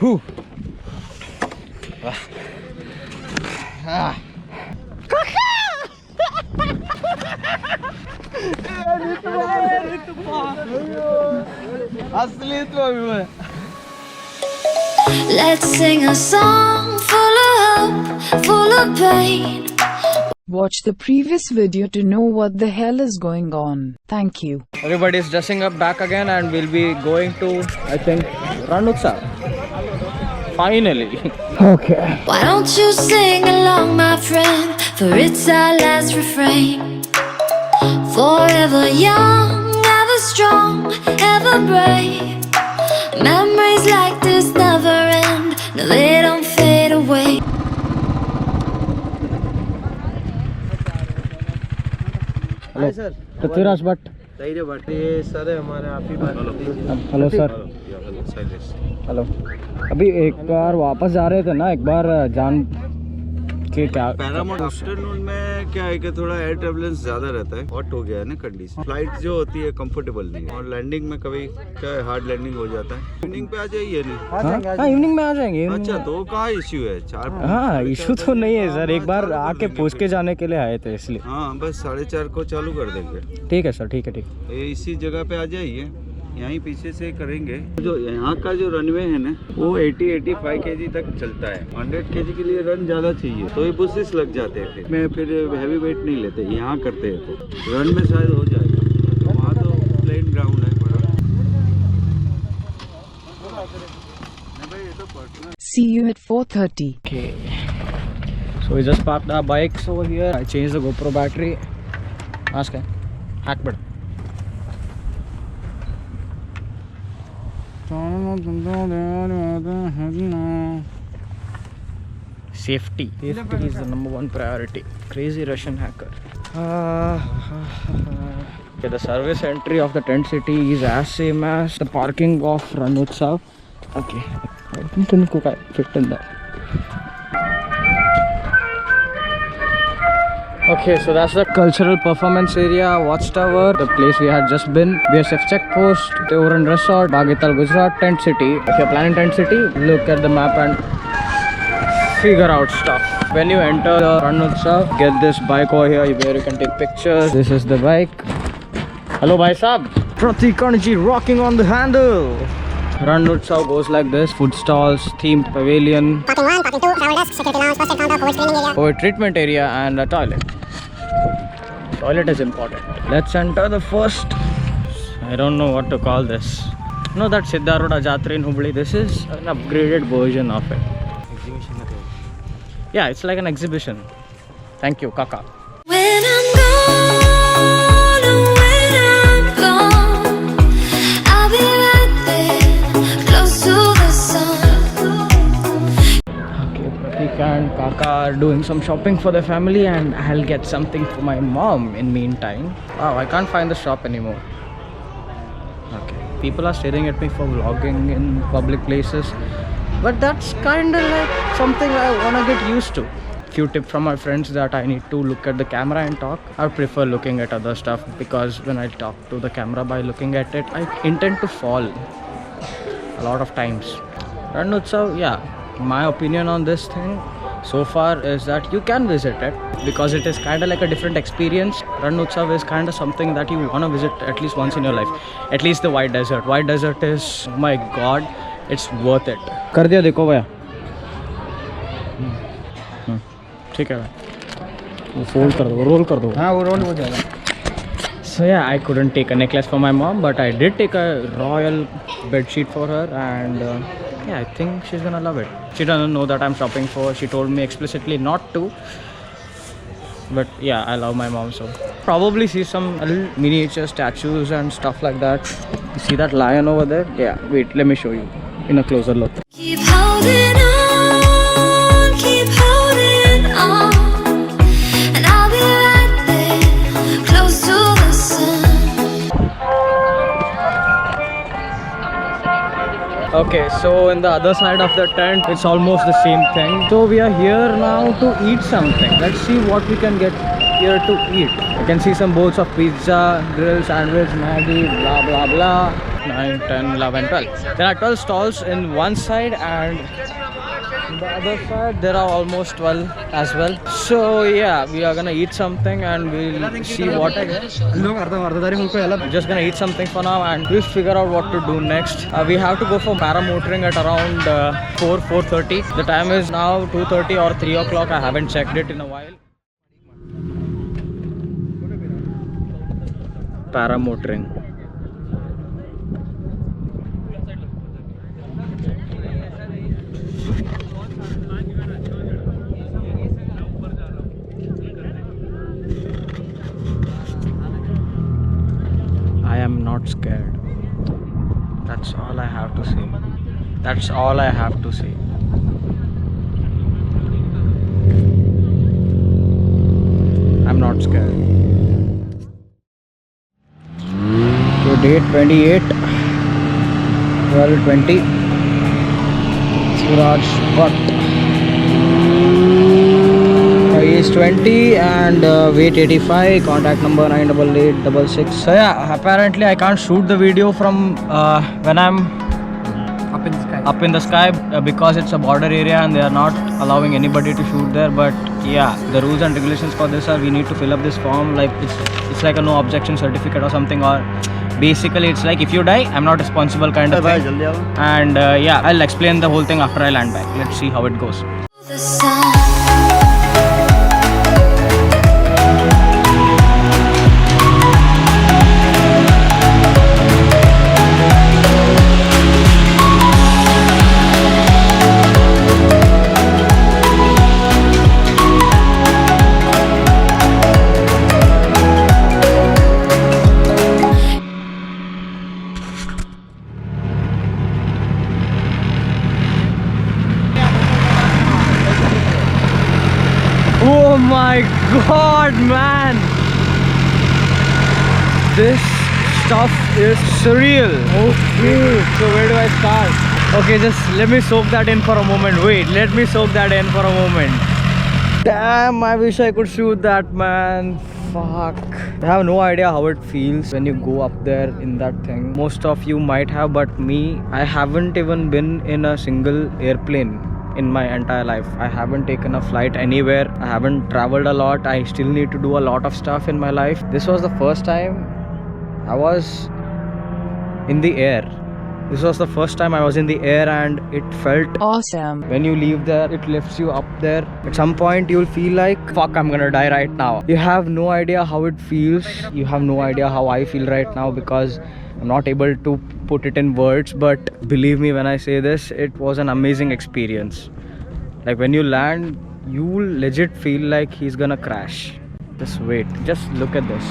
Whew. Let's sing a song full of hope, full of pain. Watch the previous video to know what the hell is going on. Thank you. Everybody is dressing up back again and we'll be going to, I think, Ran Utsav. Finally. Okay. Why don't you sing along, my friend? For it's our last refrain. Forever young, ever strong, ever brave. Memories like this never end. No, they don't fade away. Hello, sir. Prithviraj Bhatt. ये sir है हमारे आप ही बात कीजिए। Hello sir. Hello. अभी एक बार वापस जा रहे थे ना, एक बार जान के क्या पैरामाउंट आफ्टरनून में क्या है कि थोड़ा एयर टर्बुलेंस ज्यादा रहता है, हॉट हो गया है ना कंडीशन। फ्लाइट जो होती है कंफर्टेबल नहीं है और लैंडिंग में कभी क्या है हार्ड लैंडिंग हो जाता है। इवनिंग पे आ जाइए नहीं? हाँ इवनिंग में आ जाएंगे। अच्छा तो कहाँ इश्यू है? 4 हाँ इशू तो नहीं है सर, एक बार आके पूछ के जाने के लिए आए थे इसलिए। हाँ बस 4:30 को चालू कर देंगे। ठीक है सर, ठीक है ठीक। इसी जगह पे आ जाइए, यहीं पीछे से करेंगे। जो यहाँ का जो रनवे है ना वो 80-85 kg तक चलता है। 100 kg के लिए रन ज़्यादा चाहिए तो ये बुसेस लग जाते हैं। फिर हैवी वेट नहीं लेते, यहाँ करते हैं तो रन में शायद हो जाएगा। तो वहाँ तो प्लेन ग्राउंड है बड़ा। See you at 4:30. Okay. So we just parked our bikes over here. I changed the GoPro battery. Ask है hack button. Safety is the #1 priority. Crazy Russian hacker. Okay, the service entry of the tent city is as same as the parking of Ran Utsav. Okay, I think you can fit in that. Okay, so that's the cultural performance area, watchtower, the place we had just been, BSF checkpost, the Oran Resort, Bagital, Gujarat, tent city. If you're planning tent city, look at the map and figure out stuff. When you enter the Ran Utsav, get this bike over here where you can take pictures. This is the bike. Hello, bhai sahab. Pratikanji rocking on the handle. Ran Utsav goes like this: food stalls, themed pavilion, Parking 1, parking 2, travel desk, security lounge, first aid counter, COVID screening area. COVID treatment area, and a toilet. Toilet is important. Let's enter the first. I don't know what to call this. No, that Siddharuda Jatra in Hubli. This is an upgraded version of it. Yeah, it's like an exhibition. Thank you, Kaka. When I'm gone, oh, when I'm gone, I'll be right there, close to the sun. Okay, Pratik and Kaka are doing some shopping for their family, and I'll get something for my mom in meantime. Wow, I can't find the shop anymore. Okay, people are staring at me for vlogging in public places, but that's kind of like something I wanna get used to. Few tips from my friends that I need to look at the camera and talk. I prefer looking at other stuff because when I talk to the camera by looking at it, I intend to fall a lot of times. Ran Utsav, yeah, my opinion on this thing so far is that you can visit it because it is kind of like a different experience. Ran Utsav is kind of something that you want to visit at least once in your life. At least the White Desert. White Desert is, oh my god, it's worth it. कर दिया देखो भैया. ठीक है वो fold कर दो, role कर दो. हाँ वो रोल हो जाएगा. So yeah, I couldn't take a necklace for my mom, but I did take a royal bed sheet for her, and yeah, I think she's gonna love it. She doesn't know that I'm shopping for her. She told me explicitly not to, but yeah, I love my mom, so probably see some little miniature statues and stuff like that. You see that lion over there? Yeah, wait, let me show you in a closer look. Keep holding on, keep holding on, and I'll be right there, close to the sun. Okay, so in the other side of the tent, it's almost the same thing. So we are here now to eat something. Let's see what we can get here to eat. You can see some bowls of pizza, grill, sandwich, Maggi, blah blah blah. 9, 10, 11, 12. There are 12 stalls in one side, and the other side there are almost 12 as well. So yeah, we are gonna eat something and we'll see what. We're just gonna eat something for now and we'll figure out what to do next. We have to go for paramotoring at around 4:30. The time is now 2:30 or 3 o'clock. I haven't checked it in a while. Paramotoring. I am not scared. That's all I have to say. That's all I have to say. I'm not scared. So date 28, 12:20. Suraj Bhatt. Age 20 and weight 85. Contact number 98866. So yeah, apparently I can't shoot the video from when I'm up in the sky because it's a border area and they are not allowing anybody to shoot there. But yeah, the rules and regulations for this are we need to fill up this form, like it's like a no objection certificate or something, or basically it's like if you die I'm not responsible kind of thing. And yeah, I'll explain the whole thing after I land back. Let's see how it goes. The sun. Oh my god, man! This stuff is surreal. Okay, so where do I start? Okay, just let me soak that in for a moment. Wait, let me soak that in for a moment. Damn, I wish I could shoot that, man. Fuck. I have no idea how it feels when you go up there in that thing. Most of you might have, but me, I haven't even been in a single airplane in my entire life. I haven't taken a flight anywhere. I haven't traveled a lot. I still need to do a lot of stuff in my life. This was the first time I was in the air. This was the first time I was in the air and it felt Awesome. when you leave there, it lifts you up there. At some point you'll feel like, fuck, I'm gonna die right now. You have no idea how it feels. You have no idea how I feel right now because I'm not able to put it in words, but believe me when I say this, it was an amazing experience. Like when you land, you will legit feel like he's gonna crash. Just wait, just look at this.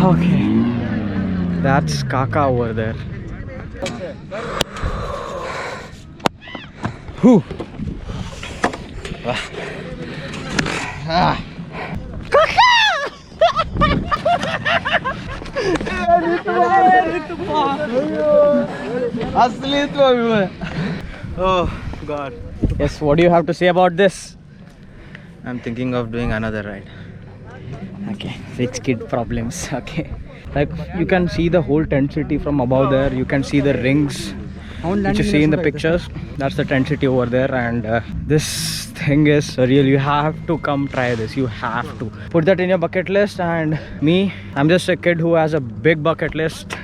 Okay, that's Kaka over there. Whew. Ah. Oh god. Yes, what do you have to say about this? I'm thinking of doing another ride. Okay, rich kid problems. Okay, like you can see the whole tent city from above there. You can see the rings which you see in the pictures. That's the tent city over there, and this thing is surreal. You have to come try this. You have to put that in your bucket list. And me, I'm just a kid who has a big bucket list.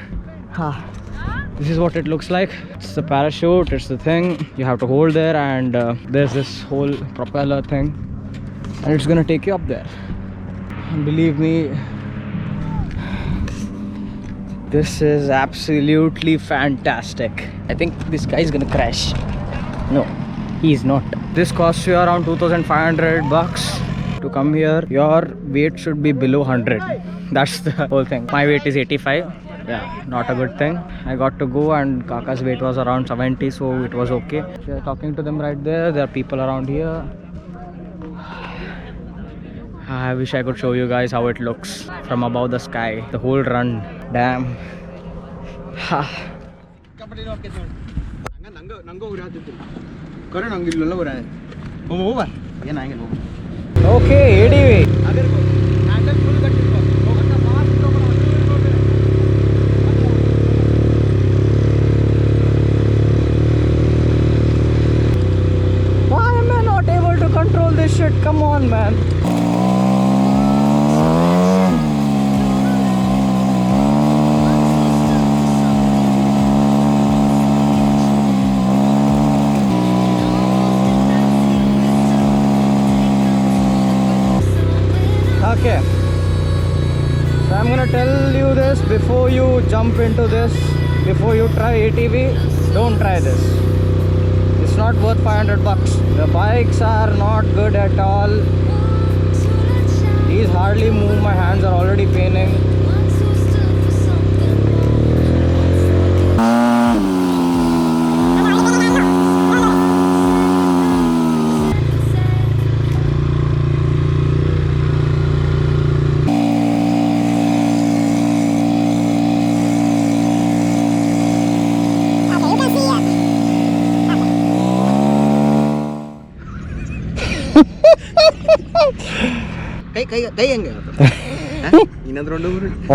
This is what it looks like. It's the parachute, it's the thing you have to hold there, and there's this whole propeller thing, and it's gonna take you up there. And believe me, this is absolutely fantastic. I think this guy is gonna crash. No, he's not. This costs you around 2,500 bucks to come here. Your weight should be below 100. That's the whole thing. My weight is 85. Yeah, not a good thing. I got to go, and Kaka's weight was around 70, so it was okay. We are talking to them right there. There are people around here. I wish I could show you guys how it looks from above the sky. The whole run. Damn. Okay, ADV. Why am I not able to control this shit? Come on, man. Okay, so I'm gonna tell you this before you jump into this, before you try ATV, don't try this. It's not worth 500 bucks. The bikes are not good at all. These hardly move, my hands are already paining.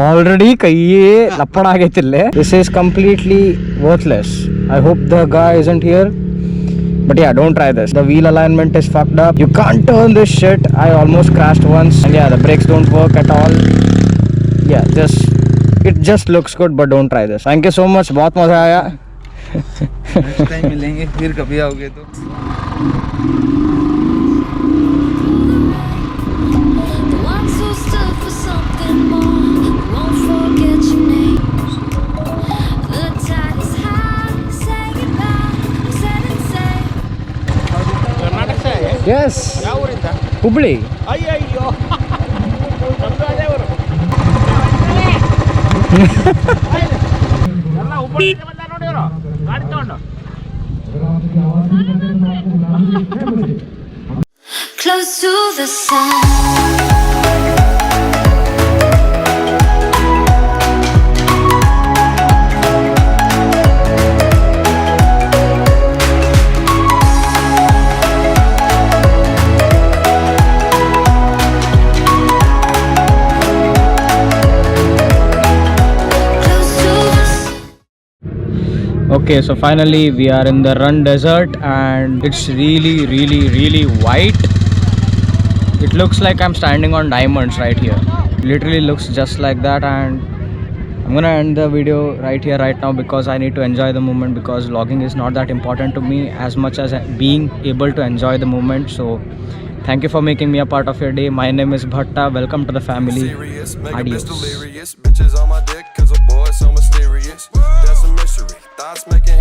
Already kaiye lappad agaytille. This is completely worthless. I hope the guy isn't here. But yeah, don't try this. The wheel alignment is fucked up. You can't turn this shit. I almost crashed once. And yeah, the brakes don't work at all. Yeah, it just looks good, but don't try this. Thank you so much. बहुत मजा आया. Next time मिलेंगे फिर कभी आओगे तो. The ones who stood for something more won't forget your names. The tide is high, say goodbye, set and say. Karnataka से है? Yes. क्या हो रहा था? हुबली. अय्यो. नम्बर आ जाए वो. ಎಲ್ಲ ಹುಬ್ಬಳ್ಳಿ ಬಂದ ನೋಡಿರೋ ಗಾಡಿ ತಗೊಂಡು. Close to the sun. Okay, so finally we are in the Run Desert and it's really white. It looks like I'm standing on diamonds right here. Literally looks just like that, and I'm gonna end the video right here right now because I need to enjoy the moment, because vlogging is not that important to me as much as being able to enjoy the moment. So thank you for making me a part of your day. My name is Bhatta. Welcome to the family. Adios. Bitches on my dick 'cause a boy so mysterious. That's a mystery. Thoughts making